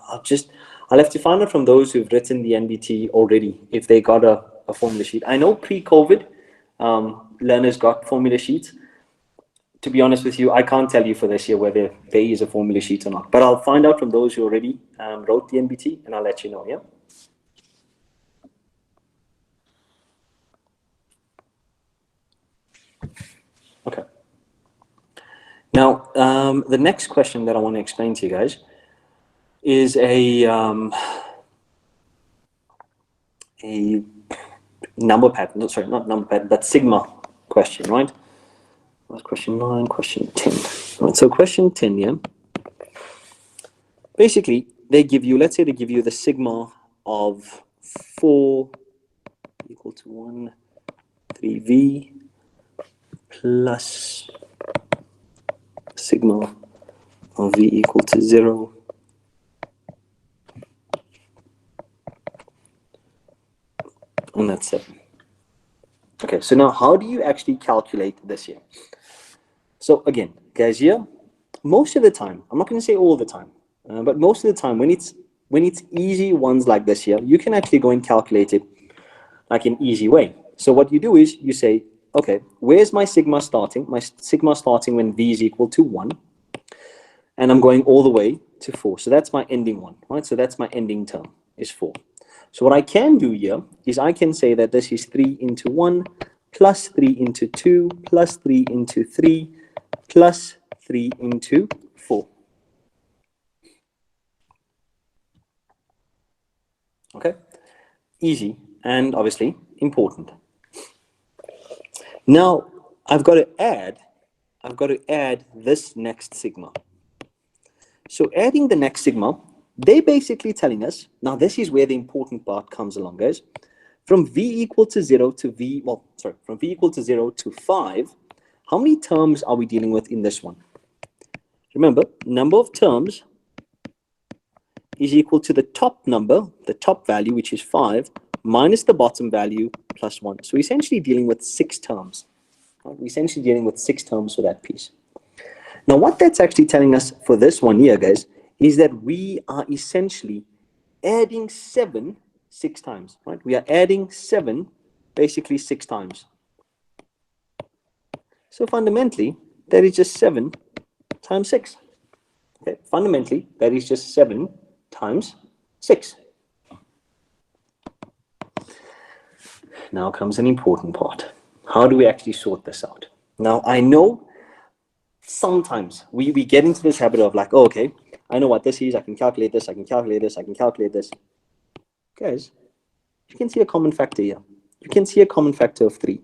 have to find out from those who've written the NBT already if they got a formula sheet. I know pre-COVID, learners got formula sheets. To be honest with you, I can't tell you for this year whether there is a formula sheet or not. But I'll find out from those who already wrote the NBT, and I'll let you know, yeah? Okay. Now, the next question that I want to explain to you guys is a number pattern. No, sorry, not number pattern, but sigma question, right? That's question 9, question 10. Right, so question 10 here. Basically, they give you, let's say they give you the sigma of 4 equal to 1, 3v plus sigma of v equal to 0 and that's 7. Okay, so now how do you actually calculate this here? So again, guys, here, most of the time, I'm not going to say all the time, but most of the time when it's easy ones like this here, you can actually go and calculate it like an easy way. So what you do is you say, okay, where's my sigma starting? My sigma starting when v is equal to 1, and I'm going all the way to 4. So that's my ending one, right? So that's my ending term is 4. So what I can do here is I can say that this is 3 into 1 plus 3 into 2 plus 3 into 3 plus 3 into 4. Okay, easy and obviously important. Now I've got to add this next sigma. So adding the next sigma, they're basically telling us, now this is where the important part comes along, guys. From v equal to 0 to from v equal to 0 to 5, how many terms are we dealing with in this one? Remember, number of terms is equal to the top number, the top value, which is 5, minus the bottom value plus 1. So we're essentially dealing with 6 terms. We're essentially dealing with 6 terms for that piece. Now, what that's actually telling us for this one here, guys, is that we are essentially adding 7 6 times, right? We are adding 7 basically 6 times. So fundamentally, that is just 7 times 6. Okay, fundamentally, that is just 7 times 6. Now comes an important part. How do we actually sort this out? Now, I know sometimes we get into this habit of like, oh, okay, I know what this is. I can calculate this. I can calculate this. I can calculate this. Guys, You can see a common factor here. You can see a common factor of 3.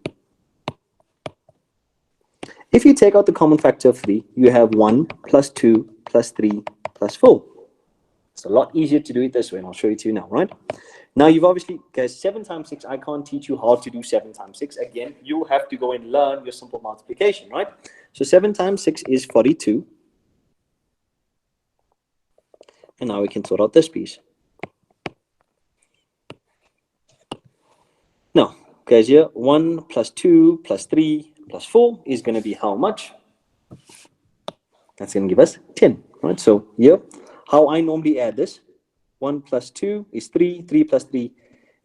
If you take out the common factor of 3, you have 1 plus 2 plus 3 plus 4. It's a lot easier to do it this way, and I'll show it to you now, right? Now, you've obviously, guys, 7 times 6, I can't teach you how to do 7 times 6. Again, you have to go and learn your simple multiplication, right? So 7 times 6 is 42. And now we can sort out this piece. Now, guys, here, 1 plus 2 plus 3 plus 4 is going to be how much? That's going to give us 10, right? So here, how I normally add this, 1 plus 2 is 3, 3 plus 3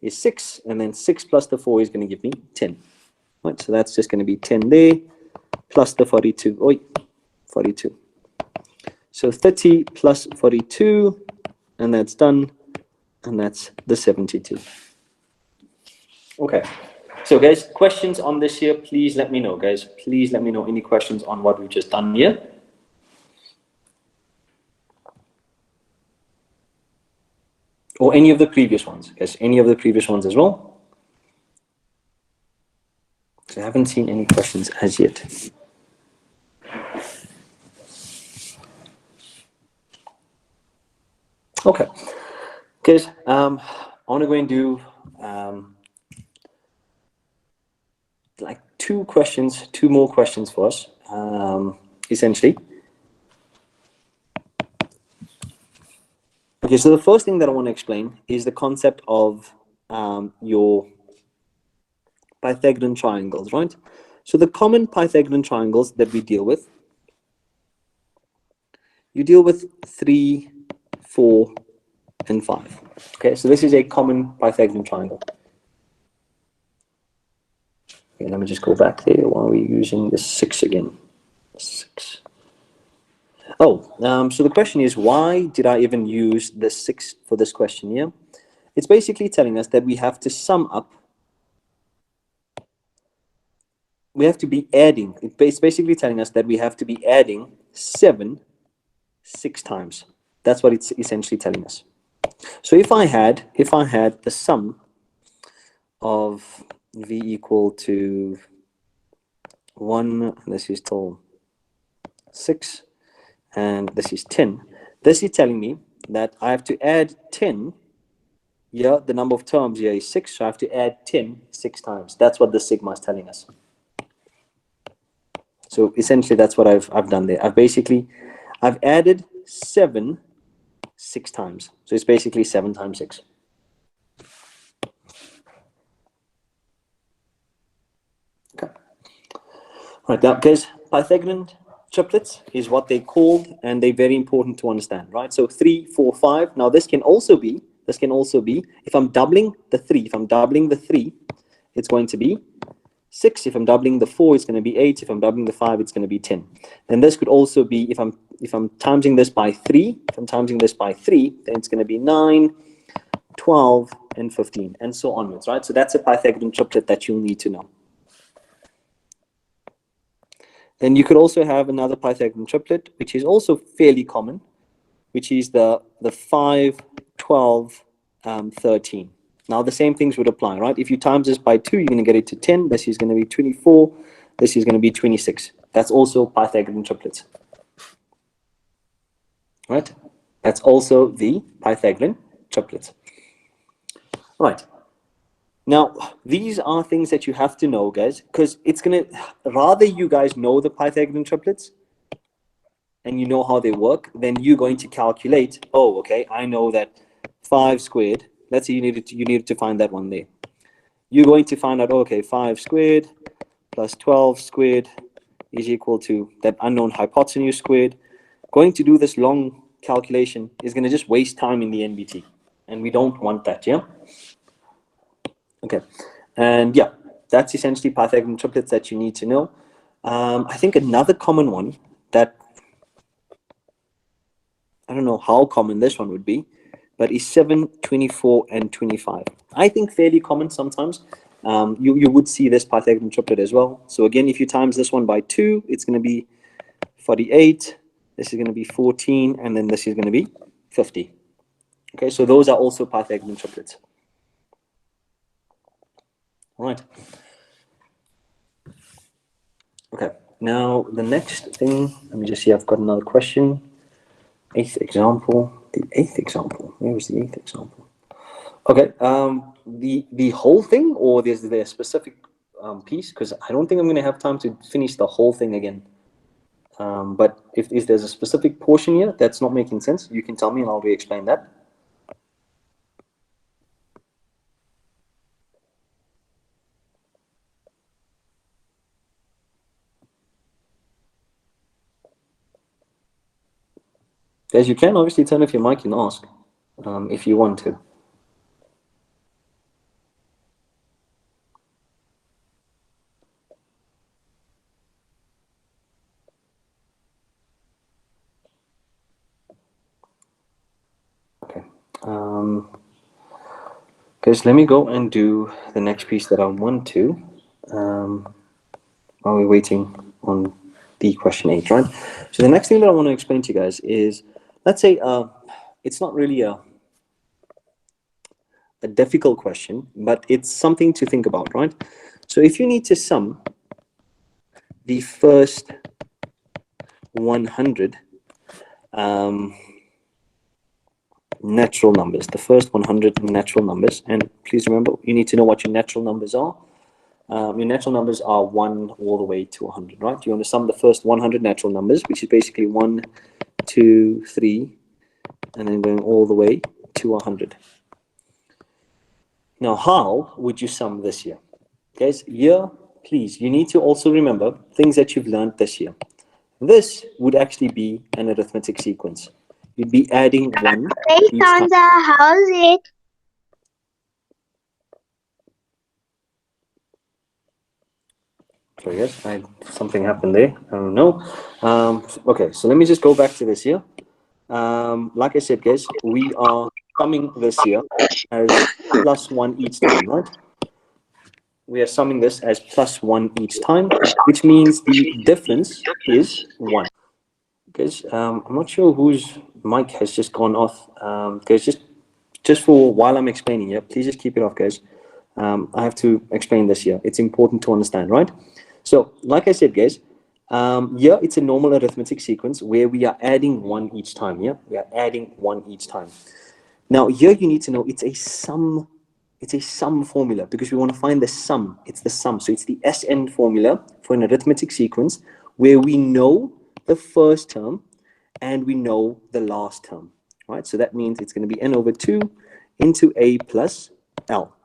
is 6, and then 6 plus the 4 is going to give me 10. Right, so that's just going to be 10 there, plus the 42. Oi, 42. So 30 plus 42, and that's done, and that's the 72. Okay, so guys, questions on this here, please let me know, guys. Please let me know any questions on what we've just done here. Or any of the previous ones, guys, any of the previous ones as well. So I haven't seen any questions as yet. Okay, guys, I want to go and do like two more questions for us, essentially. Okay, so the first thing that I want to explain is the concept of your Pythagorean triangles, right? So the common Pythagorean triangles that we deal with, you deal with 3, 4, and 5. Okay, so this is a common Pythagorean triangle. Okay, let me just go back there. Why are we using the 6 again? 6. Oh, so the question is, why did I even use the 6 for this question here? It's basically telling us that we have to sum up. We have to be adding. It's basically telling us that we have to be adding 7 6 times. That's what it's essentially telling us. So if I had the sum of v equal to 1, this is still 6, and this is 10. This is telling me that I have to add 10. Yeah, the number of terms here is 6, so I have to add 10 6 times. That's what the sigma is telling us. So essentially, that's what I've done there. I've added 7 6 times. So it's basically 7 times 6. Okay. Right now, guys, Pythagorean triplets is what they're called, and they're very important to understand, right? So 3, 4, 5. Now this can also be if I'm doubling the 3, it's going to be 6. If I'm doubling the 4, it's going to be 8. If I'm doubling the 5, it's going to be 10. And this could also be if I'm timesing this by 3, then it's going to be 9, 12, and 15, and so onwards, right? So that's a Pythagorean triplet that you'll need to know. Then you could also have another Pythagorean triplet, which is also fairly common, which is the 5, 12, 13. Now the same things would apply, right? If you times this by 2, you're going to get it to 10. This is going to be 24. This is going to be 26. That's also Pythagorean triplets, right? That's also the Pythagorean triplets. Right. Now, these are things that you have to know, guys, because it's going to, rather you guys know the Pythagorean triplets and you know how they work, then you're going to calculate, oh, okay, I know that 5 squared, let's say you needed to find that one there. You're going to find out, okay, 5 squared plus 12 squared is equal to that unknown hypotenuse squared. Going to do this long calculation is going to just waste time in the NBT, and we don't want that, yeah? Okay, and yeah, that's essentially Pythagorean triplets that you need to know. I think another common one that, I don't know how common this one would be, but is 7, 24, and 25. I think fairly common sometimes. You would see this Pythagorean triplet as well. So again, if you times this one by 2, it's going to be 48. This is going to be 14, and then this is going to be 50. Okay, so those are also Pythagorean triplets. All right. Okay, now the next thing, let me just see, I've got another question. Eighth example, the eighth example. Where was the eighth example? Okay, the whole thing, or there's the specific piece? Because I don't think I'm going to have time to finish the whole thing again. But if there's a specific portion here that's not making sense, you can tell me and I'll re-explain that. Guys, you can obviously turn off your mic and ask if you want to. Okay. Guys, let me go and do the next piece that I want to while we're waiting on the question 8, right? So the next thing that I want to explain to you guys is, let's say it's not really a difficult question, but it's something to think about, right? So if you need to sum the first 100 natural numbers, the first 100 natural numbers, and please remember, you need to know what your natural numbers are. Your natural numbers are 1 all the way to 100, right? You want to sum the first 100 natural numbers, which is basically 1, 2, 3, and then going all the way to 100. Now, how would you sum this year? Guys, here, please, you need to also remember things that you've learned this year. This would actually be an arithmetic sequence. You'd be adding 1 each time. How is it? So yes, something happened there. I don't know. Okay, so let me just go back to this here. Like I said, guys, we are summing this here as +1 each time, right? We are summing this as +1 each time, which means the difference is 1. Guys, I'm not sure whose mic has just gone off. Guys, just for while I'm explaining here, please just keep it off, guys. I have to explain this here. It's important to understand, right? So, like I said, guys, here it's a normal arithmetic sequence where we are adding 1 each time. Yeah, we are adding 1 each time. Now, here you need to know it's a sum. It's a sum formula because we want to find the sum. It's the sum. So it's the SN formula for an arithmetic sequence where we know the first term and we know the last term. Right? So that means it's going to be n over 2 into a plus l.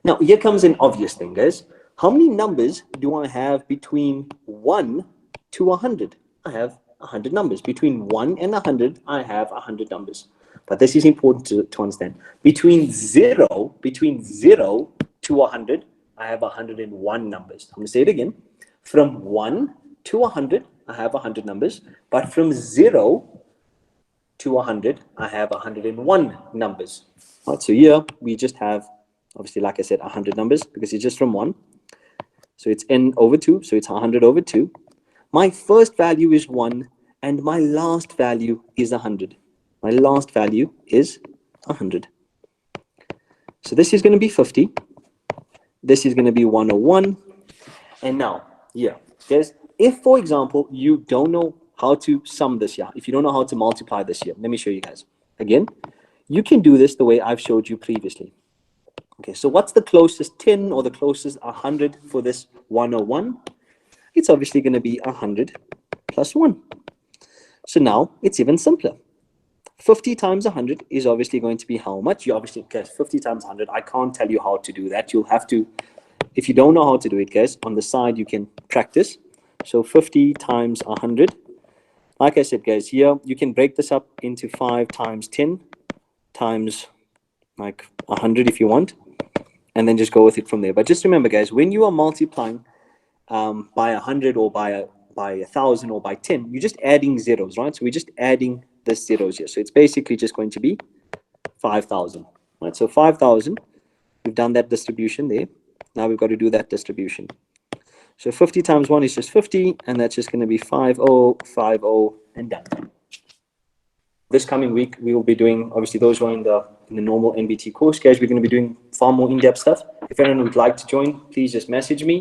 Now, here comes an obvious thing, guys. How many numbers do I have between 1 to 100? I have 100 numbers. Between 1 and 100, I have 100 numbers. But this is important to understand. Between 0 to 100, I have 101 numbers. I'm going to say it again. From 1 to 100, I have 100 numbers. But from 0 to 100, I have 101 numbers. All right, so here we just have, obviously, like I said, 100 numbers because it's just from 1. So it's n over 2, so it's 100 over 2. My first value is 1, and my last value is 100. My last value is 100. So this is going to be 50. This is going to be 101. And now, yeah, guys, if, for example, you don't know how to sum this here, if you don't know how to multiply this here, let me show you guys. Again, you can do this the way I've showed you previously. Okay, so what's the closest 10 or the closest 100 for this 101? It's obviously going to be 100 plus 1. So now it's even simpler. 50 times 100 is obviously going to be how much? You obviously, guys, 50 times 100, I can't tell you how to do that. You'll have to, if you don't know how to do it, guys, on the side you can practice. So 50 times 100. Like I said, guys, here you can break this up into 5 times 10 times like 100 if you want. And then just go with it from there. But just remember, guys, when you are multiplying by 100 or by 1,000 or by 10, you're just adding zeros, right? So we're just adding the zeros here. So it's basically just going to be 5,000, right? So 5,000, we've done that distribution there. Now we've got to do that distribution. So 50 times 1 is just 50, and that's just going to be 50, 50, and done. This coming week, we will be doing, obviously, those who are in the in the normal NBT course, guys. We're going to be doing far more in-depth stuff. If anyone would like to join, please just message me.